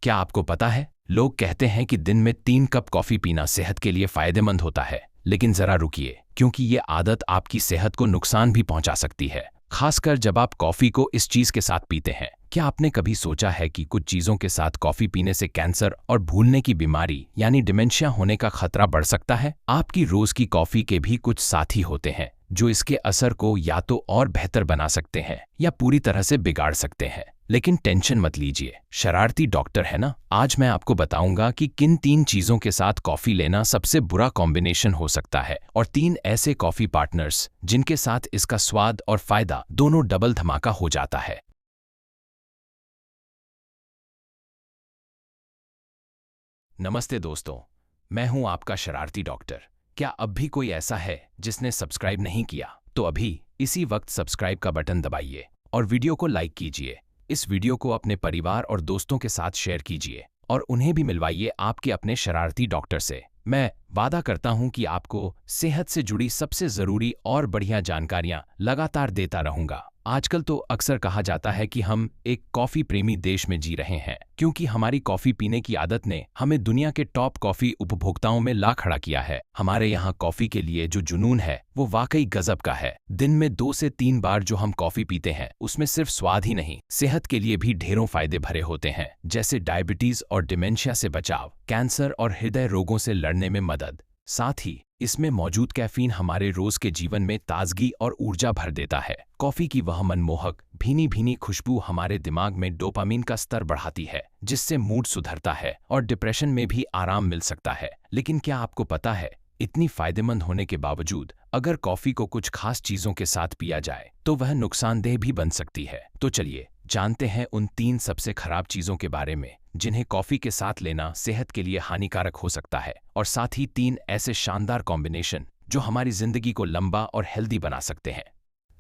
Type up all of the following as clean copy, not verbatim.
क्या आपको पता है, लोग कहते हैं कि दिन में 3 कप कॉफी पीना सेहत के लिए फायदेमंद होता है, लेकिन जरा रुकिए, क्योंकि ये आदत आपकी सेहत को नुकसान भी पहुंचा सकती है, खासकर जब आप कॉफी को इस चीज के साथ पीते हैं। क्या आपने कभी सोचा है कि कुछ चीजों के साथ कॉफी पीने से कैंसर और भूलने की बीमारी यानी डिमेंशिया होने का खतरा बढ़ सकता है? आपकी रोज की कॉफी के भी कुछ साथी होते हैं जो इसके असर को या तो और बेहतर बना सकते हैं या पूरी तरह से बिगाड़ सकते हैं। लेकिन टेंशन मत लीजिए, शरारती डॉक्टर है ना। आज मैं आपको बताऊंगा कि किन 3 चीजों के साथ कॉफी लेना सबसे बुरा कॉम्बिनेशन हो सकता है और 3 ऐसे कॉफी पार्टनर्स जिनके साथ इसका स्वाद और फायदा दोनों डबल धमाका हो जाता है। नमस्ते दोस्तों, मैं हूं आपका शरारती डॉक्टर। क्या अब भी कोई ऐसा है जिसने सब्सक्राइब नहीं किया? तो अभी इसी वक्त सब्सक्राइब का बटन दबाइए और वीडियो को लाइक कीजिए। इस वीडियो को अपने परिवार और दोस्तों के साथ शेयर कीजिए और उन्हें भी मिलवाइए आपके अपने शरारती डॉक्टर से। मैं वादा करता हूं कि आपको सेहत से जुड़ी सबसे जरूरी और बढ़िया जानकारियां लगातार देता रहूंगा। आजकल तो अक्सर कहा जाता है कि हम एक कॉफी प्रेमी देश में जी रहे हैं, क्योंकि हमारी कॉफी पीने की आदत ने हमें दुनिया के टॉप कॉफी उपभोक्ताओं में ला खड़ा किया है। हमारे यहाँ कॉफी के लिए जो जुनून है वो वाकई गजब का है। दिन में 2 से 3 बार जो हम कॉफी पीते हैं उसमें सिर्फ स्वाद ही नहीं, सेहत के लिए भी ढेरों फायदे भरे होते हैं, जैसे डायबिटीज और डिमेंशिया से बचाव, कैंसर और हृदय रोगों से लड़ने में मदद। साथ ही इसमें मौजूद कैफीन हमारे रोज के जीवन में ताजगी और ऊर्जा भर देता है। कॉफी की वह मनमोहक भीनी भीनी खुशबू हमारे दिमाग में डोपामीन का स्तर बढ़ाती है, जिससे मूड सुधरता है और डिप्रेशन में भी आराम मिल सकता है। लेकिन क्या आपको पता है, इतनी फायदेमंद होने के बावजूद अगर कॉफी को कुछ खास चीजों के साथ पिया जाए तो वह नुकसानदेह भी बन सकती है। तो चलिए जानते हैं उन 3 सबसे खराब चीजों के बारे में जिन्हें कॉफी के साथ लेना सेहत के लिए हानिकारक हो सकता है, और साथ ही 3 ऐसे शानदार कॉम्बिनेशन जो हमारी जिंदगी को लंबा और हेल्दी बना सकते हैं।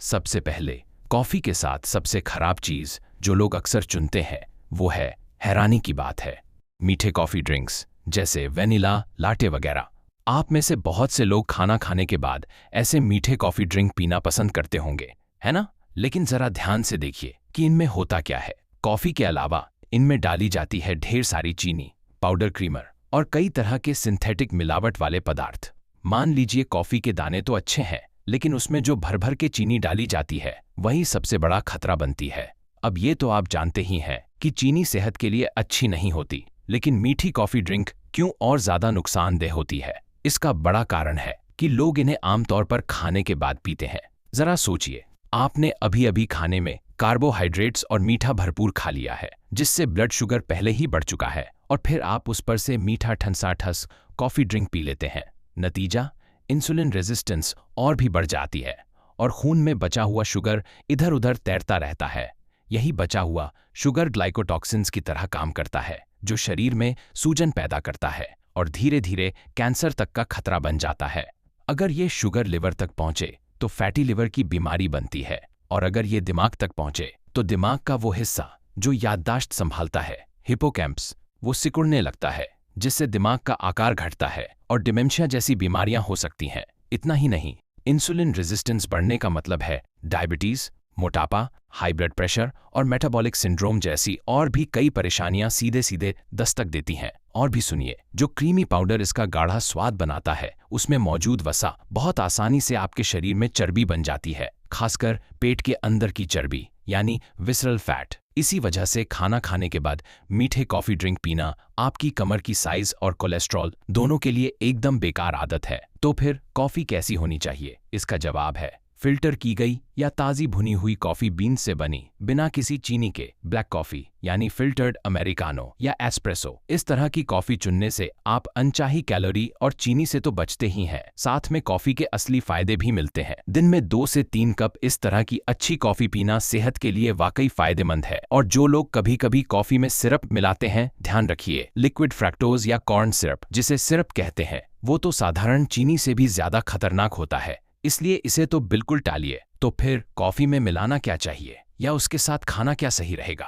सबसे पहले, कॉफी के साथ सबसे खराब चीज जो लोग अक्सर चुनते हैं वो है, हैरानी की बात है, मीठे कॉफी ड्रिंक्स जैसे वेनिला, लाटे वगैरह। आप में से बहुत से लोग खाना खाने के बाद ऐसे मीठे कॉफी ड्रिंक पीना पसंद करते होंगे, है ना? लेकिन जरा ध्यान से देखिए कि इनमें होता क्या है। कॉफी के अलावा इनमें डाली जाती है ढेर सारी चीनी, पाउडर क्रीमर और कई तरह के सिंथेटिक मिलावट वाले पदार्थ। मान लीजिए कॉफी के दाने तो अच्छे हैं, लेकिन उसमें जो भर भर के चीनी डाली जाती है वही सबसे बड़ा खतरा बनती है। अब ये तो आप जानते ही हैं कि चीनी सेहत के लिए अच्छी नहीं होती, लेकिन मीठी कॉफी ड्रिंक क्यों और ज्यादा नुकसानदेह होती है? इसका बड़ा कारण है कि लोग इन्हें आमतौर पर खाने के बाद पीते हैं। जरा सोचिए, आपने अभी अभी खाने में कार्बोहाइड्रेट्स और मीठा भरपूर खा लिया है, जिससे ब्लड शुगर पहले ही बढ़ चुका है, और फिर आप उस पर से मीठा ठनसाठस कॉफी ड्रिंक पी लेते हैं। नतीजा, इंसुलिन रेजिस्टेंस और भी बढ़ जाती है और खून में बचा हुआ शुगर इधर उधर तैरता रहता है। यही बचा हुआ शुगर ग्लाइकोटॉक्सिन्स की तरह काम करता है, जो शरीर में सूजन पैदा करता है और धीरे धीरे कैंसर तक का खतरा बन जाता है। अगर ये शुगर लिवर तक पहुंचे तो फैटी लिवर की बीमारी बनती है, और अगर ये दिमाग तक पहुंचे तो दिमाग का वो हिस्सा जो याददाश्त संभालता है, हिपोकैम्पस, वो सिकुड़ने लगता है, जिससे दिमाग का आकार घटता है और डिमेंशिया जैसी बीमारियां हो सकती हैं। इतना ही नहीं, इंसुलिन रेजिस्टेंस बढ़ने का मतलब है डायबिटीज, मोटापा, हाई ब्लड प्रेशर और मेटाबॉलिक सिंड्रोम जैसी और भी कई परेशानियां सीधे सीधे दस्तक देती हैं। और भी सुनिए, जो क्रीमी पाउडर इसका गाढ़ा स्वाद बनाता है, उसमें मौजूद वसा बहुत आसानी से आपके शरीर में चर्बी बन जाती है, खासकर पेट के अंदर की चर्बी यानी विसरल फैट। इसी वजह से खाना खाने के बाद मीठे कॉफी ड्रिंक पीना आपकी कमर की साइज और कोलेस्ट्रॉल दोनों के लिए एकदम बेकार आदत है। तो फिर कॉफी कैसी होनी चाहिए? इसका जवाब है, फिल्टर की गई या ताज़ी भुनी हुई कॉफी बीन से बनी, बिना किसी चीनी के ब्लैक कॉफी यानी फिल्टर्ड अमेरिकानो या एस्प्रेसो। इस तरह की कॉफी चुनने से आप अनचाही कैलोरी और चीनी से तो बचते ही हैं, साथ में कॉफी के असली फायदे भी मिलते हैं। दिन में 2 से 3 कप इस तरह की अच्छी कॉफी पीना सेहत के लिए वाकई फायदेमंद है। और जो लोग कभी कभी कॉफी में सिरप मिलाते हैं, ध्यान रखिए, लिक्विड फ्रैक्टोज या कॉर्न सिरप जिसे सिरप कहते हैं, वो तो साधारण चीनी से भी ज्यादा खतरनाक होता है, इसलिए इसे तो बिल्कुल टालिए। तो फिर कॉफी में मिलाना क्या चाहिए या उसके साथ खाना क्या सही रहेगा?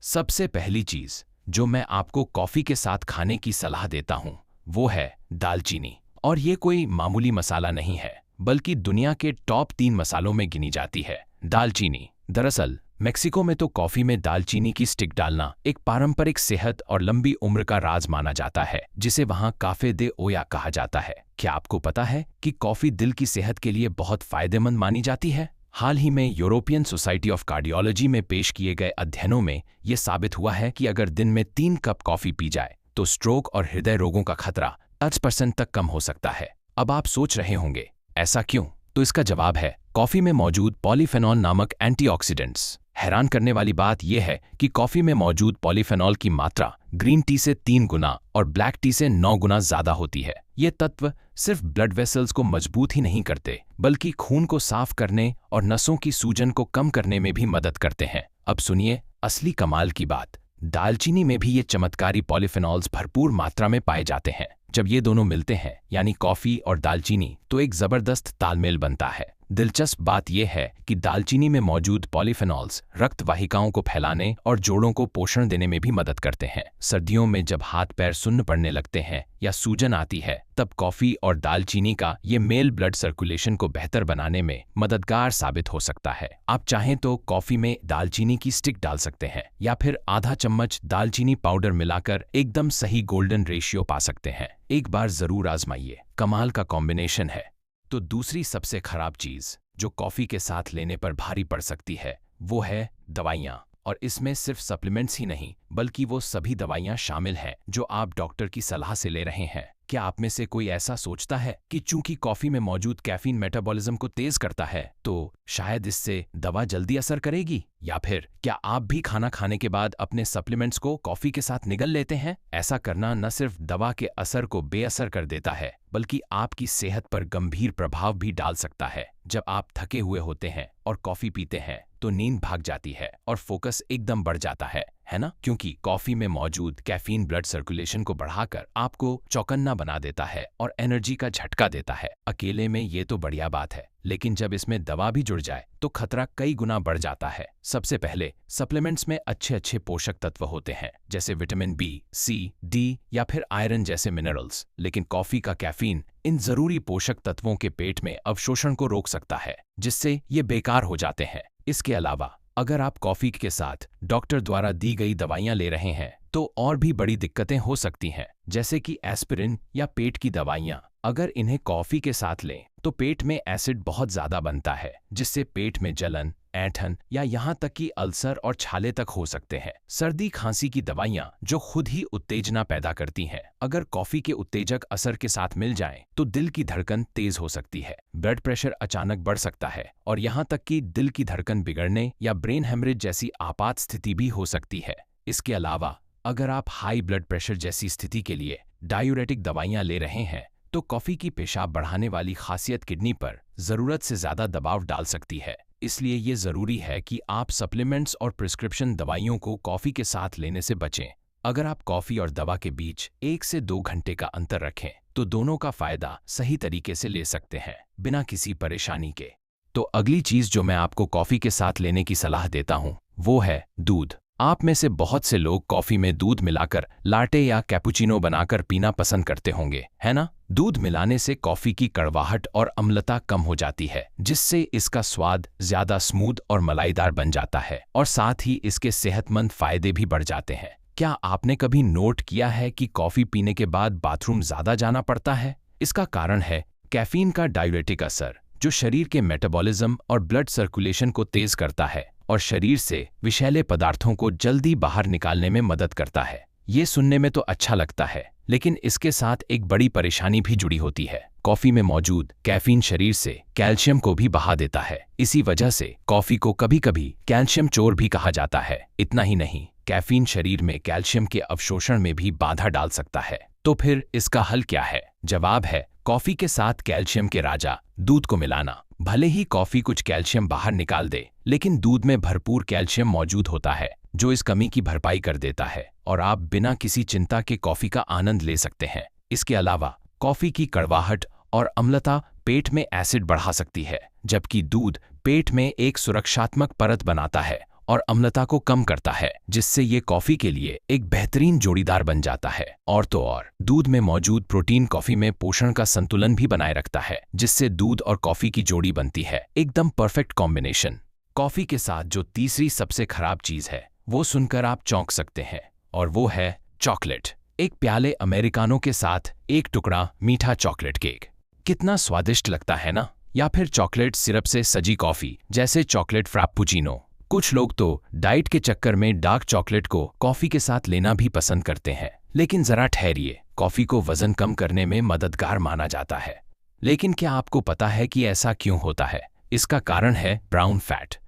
सबसे पहली चीज जो मैं आपको कॉफी के साथ खाने की सलाह देता हूं वो है दालचीनी। और ये कोई मामूली मसाला नहीं है, बल्कि दुनिया के टॉप 3 मसालों में गिनी जाती है। दालचीनी दरअसल मेक्सिको में तो कॉफी में दालचीनी की स्टिक डालना एक पारंपरिक सेहत और लंबी उम्र का राज माना जाता है, जिसे वहां काफे दे ओया कहा जाता है। क्या आपको पता है कि कॉफी दिल की सेहत के लिए बहुत फायदेमंद मानी जाती है? हाल ही में यूरोपियन सोसाइटी ऑफ कार्डियोलॉजी में पेश किए गए अध्ययनों में यह साबित हुआ है कि अगर दिन में 3 कप कॉफी पी जाए तो स्ट्रोक और हृदय रोगों का खतरा 10% तक कम हो सकता है। अब आप सोच रहे होंगे, ऐसा क्यों? तो इसका जवाब है कॉफी में मौजूद पॉलीफेनॉल नामक एंटीऑक्सीडेंट्स। हैरान करने वाली बात यह है कि कॉफी में मौजूद पॉलीफेनॉल की मात्रा ग्रीन टी से 3 गुना और ब्लैक टी से 9 गुना ज्यादा होती है। ये तत्व सिर्फ ब्लड वेसल्स को मजबूत ही नहीं करते, बल्कि खून को साफ करने और नसों की सूजन को कम करने में भी मदद करते हैं। अब सुनिए असली कमाल की बात। दालचीनी में भी ये चमत्कारी पॉलीफेनॉल्स भरपूर मात्रा में पाए जाते हैं। जब ये दोनों मिलते हैं, यानी कॉफी और दालचीनी, तो एक जबरदस्त तालमेल बनता है। दिलचस्प बात यह है कि दालचीनी में मौजूद पॉलीफेनॉल्स रक्त वाहिकाओं को फैलाने और जोड़ों को पोषण देने में भी मदद करते हैं। सर्दियों में जब हाथ पैर सुन्न पड़ने लगते हैं या सूजन आती है, तब कॉफी और दालचीनी का ये मेल ब्लड सर्कुलेशन को बेहतर बनाने में मददगार साबित हो सकता है। आप चाहें तो कॉफी में दालचीनी की स्टिक डाल सकते हैं या फिर आधा चम्मच दालचीनी पाउडर मिलाकर एकदम सही गोल्डन रेशियो पा सकते हैं। एक बार जरूर आजमाइए, कमाल का कॉम्बिनेशन है। तो दूसरी सबसे खराब चीज जो कॉफी के साथ लेने पर भारी पड़ सकती है, वो है दवाइयाँ। और इसमें सिर्फ सप्लीमेंट्स ही नहीं, बल्कि वो सभी दवाइयाँ शामिल हैं जो आप डॉक्टर की सलाह से ले रहे हैं। क्या आप में से कोई ऐसा सोचता है कि चूंकि कॉफी में मौजूद कैफीन मेटाबॉलिज्म को तेज करता है, तो शायद इससे दवा जल्दी असर करेगी? या फिर क्या आप भी खाना खाने के बाद अपने सप्लीमेंट्स को कॉफी के साथ निगल लेते हैं? ऐसा करना न सिर्फ दवा के असर को बेअसर कर देता है, बल्कि आपकी सेहत पर गंभीर प्रभाव भी डाल सकता है। जब आप थके हुए होते हैं और कॉफी पीते हैं, तो नींद भाग जाती है और फोकस एकदम बढ़ जाता है ना? क्योंकि कॉफी में मौजूद कैफीन ब्लड सर्कुलेशन को बढ़ाकर आपको चौकन्ना बना देता है और एनर्जी का झटका देता है। अकेले में ये तो बढ़िया बात है, लेकिन जब इसमें दवा भी जुड़ जाए तो खतरा कई गुना बढ़ जाता है। सबसे पहले, सप्लीमेंट्स में अच्छे पोषक तत्व होते हैं, जैसे विटामिन बी, सी, डी या फिर आयरन जैसे मिनरल्स। लेकिन कॉफी का कैफीन इन जरूरी पोषक तत्वों के पेट में अवशोषण को रोक सकता है, जिससे ये बेकार हो जाते हैं। इसके अलावा अगर आप कॉफी के साथ डॉक्टर द्वारा दी गई दवाइयां ले रहे हैं, तो और भी बड़ी दिक्कतें हो सकती हैं, जैसे कि एस्पिरिन या पेट की दवाइयां। अगर इन्हें कॉफी के साथ लें तो पेट में एसिड बहुत ज्यादा बनता है, जिससे पेट में जलन, ऐंठन या यहाँ तक कि अल्सर और छाले तक हो सकते हैं। सर्दी खांसी की दवाइयाँ जो खुद ही उत्तेजना पैदा करती हैं, अगर कॉफी के उत्तेजक असर के साथ मिल जाएं, तो दिल की धड़कन तेज हो सकती है, ब्लड प्रेशर अचानक बढ़ सकता है और यहाँ तक कि दिल की धड़कन बिगड़ने या ब्रेन हेमरेज जैसी आपात स्थिति भी हो सकती है। इसके अलावा अगर आप हाई ब्लड प्रेशर जैसी स्थिति के लिए डायूरेटिक दवाइयाँ ले रहे हैं, तो कॉफी की पेशाब बढ़ाने वाली खासियत किडनी पर जरूरत से ज्यादा दबाव डाल सकती है। इसलिए ये जरूरी है कि आप सप्लीमेंट्स और प्रिस्क्रिप्शन दवाइयों को कॉफी के साथ लेने से बचें। अगर आप कॉफी और दवा के बीच 1 से 2 घंटे का अंतर रखें, तो दोनों का फायदा सही तरीके से ले सकते हैं, बिना किसी परेशानी के। तो अगली चीज जो मैं आपको कॉफी के साथ लेने की सलाह देता हूँ, वो है दूध। आप में से बहुत से लोग कॉफी में दूध मिलाकर लाटे या कैपुचिनो बनाकर पीना पसंद करते होंगे, है ना? दूध मिलाने से कॉफी की कड़वाहट और अम्लता कम हो जाती है, जिससे इसका स्वाद ज्यादा स्मूथ और मलाईदार बन जाता है और साथ ही इसके सेहतमंद फायदे भी बढ़ जाते हैं। क्या आपने कभी नोट किया है कि कॉफी पीने के बाद बाथरूम ज्यादा जाना पड़ता है? इसका कारण है कैफीन का डायूरेटिक असर, जो शरीर के मेटाबॉलिज्म और ब्लड सर्कुलेशन को तेज करता है और शरीर से विषैले पदार्थों को जल्दी बाहर निकालने में मदद करता है। ये सुनने में तो अच्छा लगता है, लेकिन इसके साथ एक बड़ी परेशानी भी जुड़ी होती है। कॉफी में मौजूद कैफीन शरीर से कैल्शियम को भी बहा देता है। इसी वजह से कॉफी को कभी-कभी कैल्शियम चोर भी कहा जाता है। इतना ही नहीं, कैफीन शरीर में कैल्शियम के अवशोषण में भी बाधा डाल सकता है। तो फिर इसका हल क्या है? जवाब है कॉफी के साथ कैल्शियम के राजा दूध को मिलाना। भले ही कॉफी कुछ कैल्शियम बाहर निकाल दे, लेकिन दूध में भरपूर कैल्शियम मौजूद होता है, जो इस कमी की भरपाई कर देता है और आप बिना किसी चिंता के कॉफी का आनंद ले सकते हैं। इसके अलावा कॉफी की कड़वाहट और अम्लता पेट में एसिड बढ़ा सकती है, जबकि दूध पेट में एक सुरक्षात्मक परत बनाता है और अम्लता को कम करता है, जिससे ये कॉफी के लिए एक बेहतरीन जोड़ीदार बन जाता है। और तो और दूध में मौजूद प्रोटीन कॉफी में पोषण का संतुलन भी बनाए रखता है, जिससे दूध और कॉफी की जोड़ी बनती है एकदम परफेक्ट कॉम्बिनेशन। कॉफी के साथ जो तीसरी सबसे खराब चीज है वो सुनकर आप चौंक सकते हैं, और वो है चॉकलेट। एक प्याले अमेरिकानो के साथ एक टुकड़ा मीठा चॉकलेट केक। कितना स्वादिष्ट लगता है ना? या फिर चॉकलेट सिरप से सजी कॉफी, जैसे चॉकलेट फ्राप्पुचिनो। कुछ लोग तो डाइट के चक्कर में डार्क चॉकलेट को कॉफी के साथ लेना भी पसंद करते हैं। लेकिन जरा ठहरिए, कॉफी को वजन कम करने में मददगार माना जाता है। लेकिन क्या आपको पता है कि ऐसा क्यों होता है? इसका कारण है ब्राउन फैट।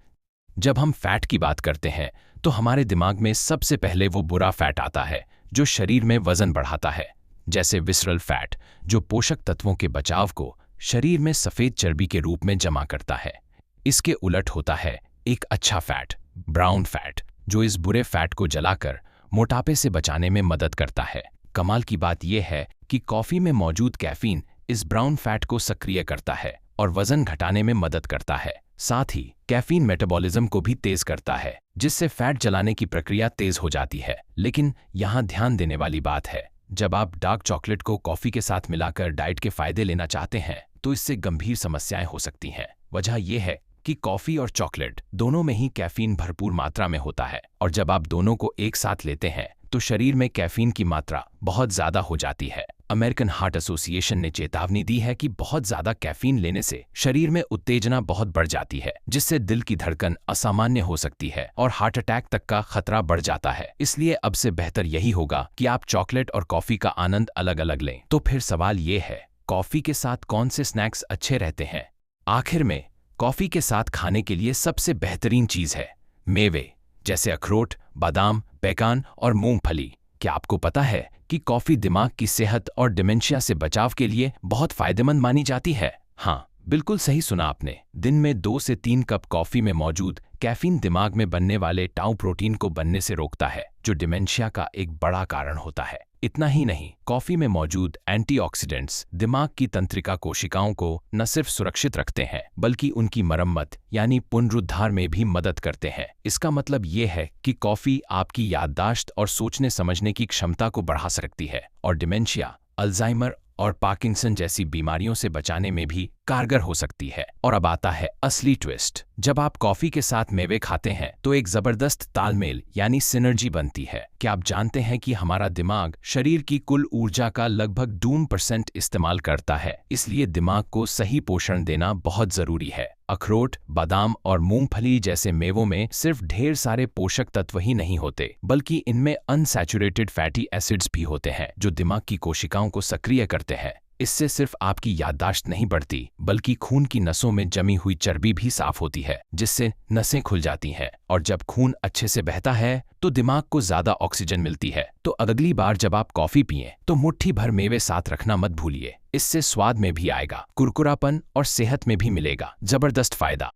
जब हम फैट की बात करते हैं तो हमारे दिमाग में सबसे पहले वो बुरा फैट आता है जो शरीर में वजन बढ़ाता है, जैसे विसरल फैट, जो पोषक तत्वों के बचाव को शरीर में सफेद चर्बी के रूप में जमा करता है। इसके उलट होता है एक अच्छा फैट, ब्राउन फैट, जो इस बुरे फैट को जलाकर मोटापे से बचाने में मदद करता है। कमाल की बात यह है कि कॉफी में मौजूद कैफीन इस ब्राउन फैट को सक्रिय करता है और वजन घटाने में मदद करता है। साथ ही कैफीन मेटाबॉलिज्म को भी तेज करता है, जिससे फैट जलाने की प्रक्रिया तेज हो जाती है। लेकिन यहाँ ध्यान देने वाली बात है, जब आप डार्क चॉकलेट को कॉफी के साथ मिलाकर डाइट के फायदे लेना चाहते हैं तो इससे गंभीर समस्याएं हो सकती हैं। वजह यह है कि कॉफी और चॉकलेट दोनों में ही कैफीन भरपूर मात्रा में होता है, और जब आप दोनों को एक साथ लेते हैं तो शरीर में कैफीन की मात्रा बहुत ज्यादा हो जाती है। अमेरिकन हार्ट एसोसिएशन ने चेतावनी दी है कि बहुत ज्यादा कैफीन लेने से शरीर में उत्तेजना बहुत बढ़ जाती है, जिससे दिल की धड़कन असामान्य हो सकती है और हार्ट अटैक तक का खतरा बढ़ जाता है। इसलिए अब से बेहतर यही होगा कि आप चॉकलेट और कॉफी का आनंद अलग अलग लें। तो फिर सवाल ये है, कॉफी के साथ कौन से स्नैक्स अच्छे रहते हैं? आखिर में कॉफी के साथ खाने के लिए सबसे बेहतरीन चीज है मेवे, जैसे अखरोट, बादाम, पेकान और मूंगफली। क्या आपको पता है कि कॉफी दिमाग की सेहत और डिमेंशिया से बचाव के लिए बहुत फायदेमंद मानी जाती है? हाँ, बिल्कुल सही सुना आपने। दिन में 2 से 3 कप कॉफी में मौजूद कैफीन दिमाग में बनने वाले टाउ प्रोटीन को बनने से रोकता है, जो डिमेंशिया का एक बड़ा कारण होता है। इतना ही नहीं, कॉफी में मौजूद एंटीऑक्सीडेंट्स दिमाग की तंत्रिका कोशिकाओं को न सिर्फ सुरक्षित रखते हैं बल्कि उनकी मरम्मत यानी पुनरुद्धार में भी मदद करते हैं। इसका मतलब ये है कि कॉफी आपकी याददाश्त और सोचने समझने की क्षमता को बढ़ा सकती है और डिमेंशिया, अल्जाइमर और पार्किंसन जैसी बीमारियों से बचाने में भी कारगर हो सकती है। और अब आता है असली ट्विस्ट। जब आप कॉफी के साथ मेवे खाते हैं तो एक जबरदस्त तालमेल यानी सिनर्जी बनती है। क्या आप जानते हैं कि हमारा दिमाग शरीर की कुल ऊर्जा का लगभग 2% इस्तेमाल करता है, इसलिए दिमाग को सही पोषण देना बहुत जरूरी है। अखरोट, बादाम और मूंगफली जैसे मेवों में सिर्फ ढेर सारे पोषक तत्व ही नहीं होते, बल्कि इनमें अनसैचुरेटेड फैटी एसिड्स भी होते हैं जो दिमाग की कोशिकाओं को सक्रिय करते हैं। इससे सिर्फ आपकी याददाश्त नहीं बढ़ती बल्कि खून की नसों में जमी हुई चर्बी भी साफ होती है, जिससे नसें खुल जाती हैं, और जब खून अच्छे से बहता है तो दिमाग को ज्यादा ऑक्सीजन मिलती है। तो अगली बार जब आप कॉफी पिएं तो मुट्ठी भर मेवे साथ रखना मत भूलिए। इससे स्वाद में भी आएगा, कुरकुरापन और सेहत में भी मिलेगा जबरदस्त फायदा।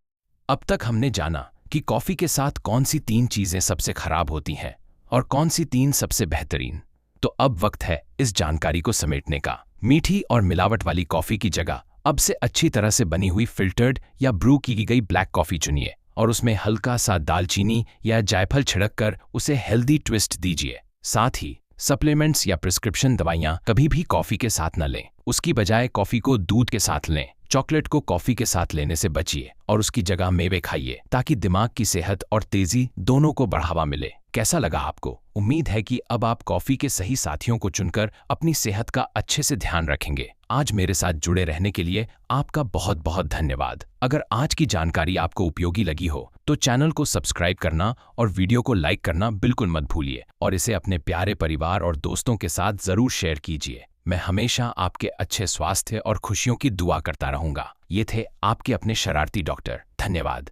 अब तक हमने जाना कि कॉफी के साथ कौन सी 3 चीजें सबसे खराब होती हैं और कौन सी 3 सबसे बेहतरीन। तो अब वक्त है इस जानकारी को समेटने का। मीठी और मिलावट वाली कॉफी की जगह अब से अच्छी तरह से बनी हुई फिल्टर्ड या ब्रू की गई ब्लैक कॉफी चुनिए और उसमें हल्का सा दालचीनी या जायफल छिड़क कर उसे हेल्दी ट्विस्ट दीजिए। साथ ही सप्लीमेंट्स या प्रिस्क्रिप्शन दवाइयाँ कभी भी कॉफी के साथ न लें। उसकी बजाय कॉफी को दूध के साथ लें। चॉकलेट को कॉफी के साथ लेने से बचिए और उसकी जगह मेवे खाइए, ताकि दिमाग की सेहत और तेजी दोनों को बढ़ावा मिले। कैसा लगा आपको? उम्मीद है कि अब आप कॉफी के सही साथियों को चुनकर अपनी सेहत का अच्छे से ध्यान रखेंगे। आज मेरे साथ जुड़े रहने के लिए आपका बहुत बहुत धन्यवाद। अगर आज की जानकारी आपको उपयोगी लगी हो तो चैनल को सब्सक्राइब करना और वीडियो को लाइक करना बिल्कुल मत भूलिए, और इसे अपने प्यारे परिवार और दोस्तों के साथ जरूर शेयर कीजिए। मैं हमेशा आपके अच्छे स्वास्थ्य और खुशियों की दुआ करता रहूंगा। ये थे आपके अपने शरारती डॉक्टर। धन्यवाद।